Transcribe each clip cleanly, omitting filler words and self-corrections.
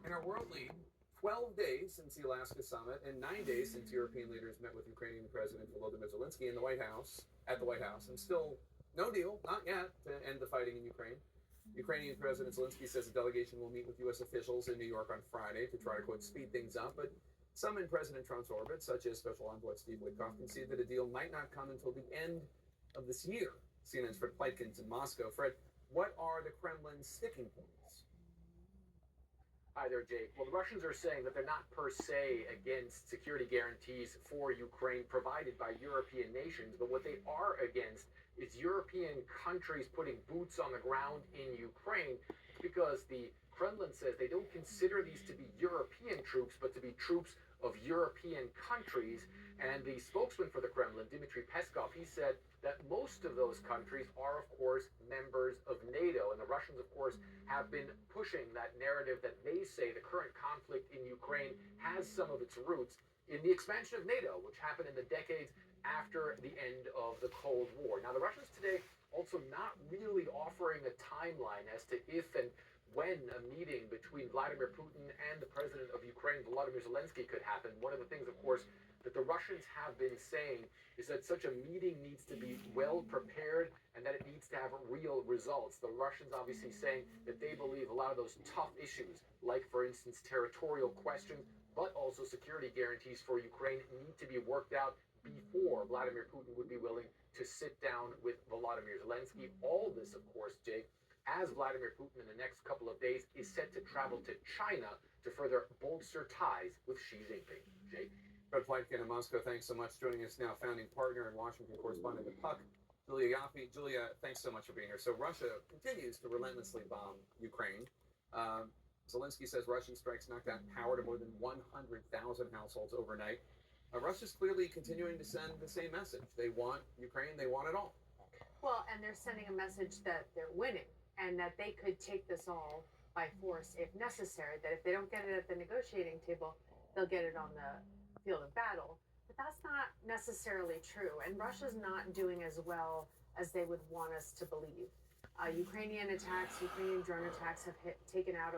In our world lead, 12 days since the Alaska summit and 9 days since European leaders met with Ukrainian President Volodymyr Zelensky in the White House, and still no deal, not yet, to end the fighting in Ukraine. Ukrainian President Zelensky says the delegation will meet with U.S. officials in New York on Friday to try to, quote, speed things up, but some in President Trump's orbit, such as Special Envoy Steve Witkoff, concede that a deal might not come until the end of this year. CNN's Fred Pleitkin's in Moscow. Fred, what are the Kremlin's sticking points? Hi there, Jake. Well, the Russians are saying that they're not per se against security guarantees for Ukraine provided by European nations, but what they are against is European countries putting boots on the ground in Ukraine because the Kremlin says they don't consider these to be European troops, but to be troops of European countries. And the spokesman for the Kremlin, Dmitry Peskov, he said that most of those countries are, of course, members of NATO. And the Russians, of course, have been pushing that narrative that they say the current conflict in Ukraine has some of its roots in the expansion of NATO, which happened in the decades after the end of the Cold War. Now, the Russians today also not really offering a timeline as to if and when a meeting between Vladimir Putin and the president of Ukraine, Volodymyr Zelensky, could happen. One of the things, of course, that the Russians have been saying is that such a meeting needs to be well prepared and that it needs to have real results. The Russians obviously saying that they believe a lot of those tough issues, like, for instance, territorial questions, but also security guarantees for Ukraine, need to be worked out before Vladimir Putin would be willing to sit down with Volodymyr Zelensky. All this, of course, Jake, as Vladimir Putin in the next couple of days is set to travel to China to further bolster ties with Xi Jinping. Jake? Fred Pleitkin in Moscow, thanks so much. Joining us now, founding partner and Washington correspondent at Puck, Julia Yaffe. Julia, thanks so much for being here. So Russia continues to relentlessly bomb Ukraine. Zelensky says Russian strikes knocked out power to more than 100,000 households overnight. Russia's clearly continuing to send the same message. They want Ukraine, they want it all. Well, and they're sending a message that they're winning and that they could take this all by force if necessary, that if they don't get it at the negotiating table, they'll get it on the field of battle. But that's not necessarily true, and Russia's not doing as well as they would want us to believe. Ukrainian drone attacks have taken out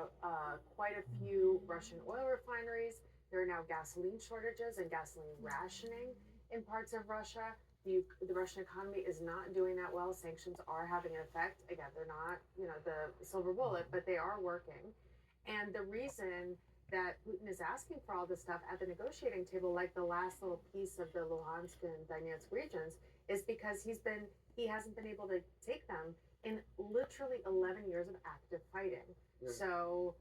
quite a few Russian oil refineries. There are now gasoline shortages and gasoline rationing in parts of Russia. The Russian economy is not doing that well. Sanctions are having an effect. Again, they're not, the silver bullet, but they are working. And the reason that Putin is asking for all this stuff at the negotiating table, like the last little piece of the Luhansk and Donetsk regions, is because he hasn't been able to take them in literally 11 years of active fighting. Yeah. So,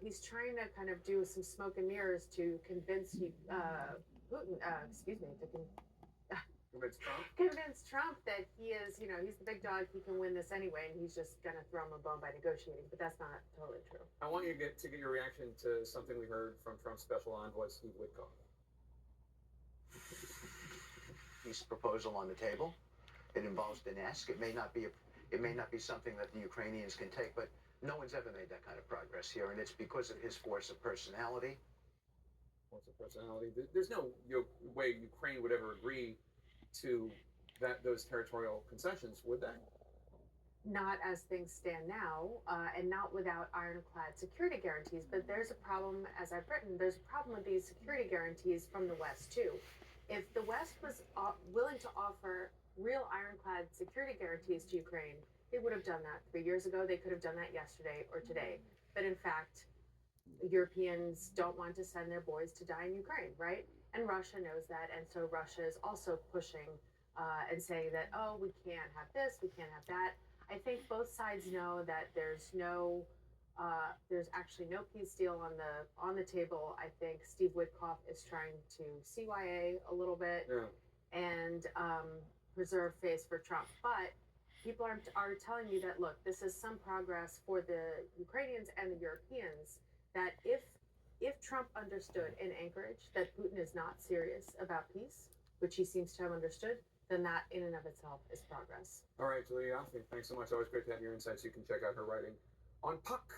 he's trying to kind of do some smoke and mirrors to convince Putin, convince Trump that he is, he's the big dog, he can win this anyway, and he's just going to throw him a bone by negotiating. But that's not totally true. I want you to get your reaction to something we heard from Trump's special envoy, Steve Witkoff. Peace proposal on the table. It involves Donetsk. It may not be something that the Ukrainians can take, but no one's ever made that kind of progress here, and it's because of his force of personality. There's no way Ukraine would ever agree to those territorial concessions, would they? Not as things stand now, and not without ironclad security guarantees. But there's a problem, as I've written, there's a problem with these security guarantees from the West, too. If the West was willing to offer real ironclad security guarantees to Ukraine, they would have done that 3 years ago. They could have done that yesterday or today. But in fact, Europeans don't want to send their boys to die in Ukraine, right? And Russia knows that. And so Russia is also pushing and saying that, oh, we can't have this, we can't have that. I think both sides know that there's actually no peace deal on the table. I think Steve Witkoff is trying to CYA a little bit and preserve face for Trump. But people are telling me that, look, this is some progress for the Ukrainians and the Europeans, that if Trump understood in Anchorage that Putin is not serious about peace, which he seems to have understood, then that in and of itself is progress. All right, Julia Yaffe, thanks so much. Always great to have your insights. You can check out her writing on Puck.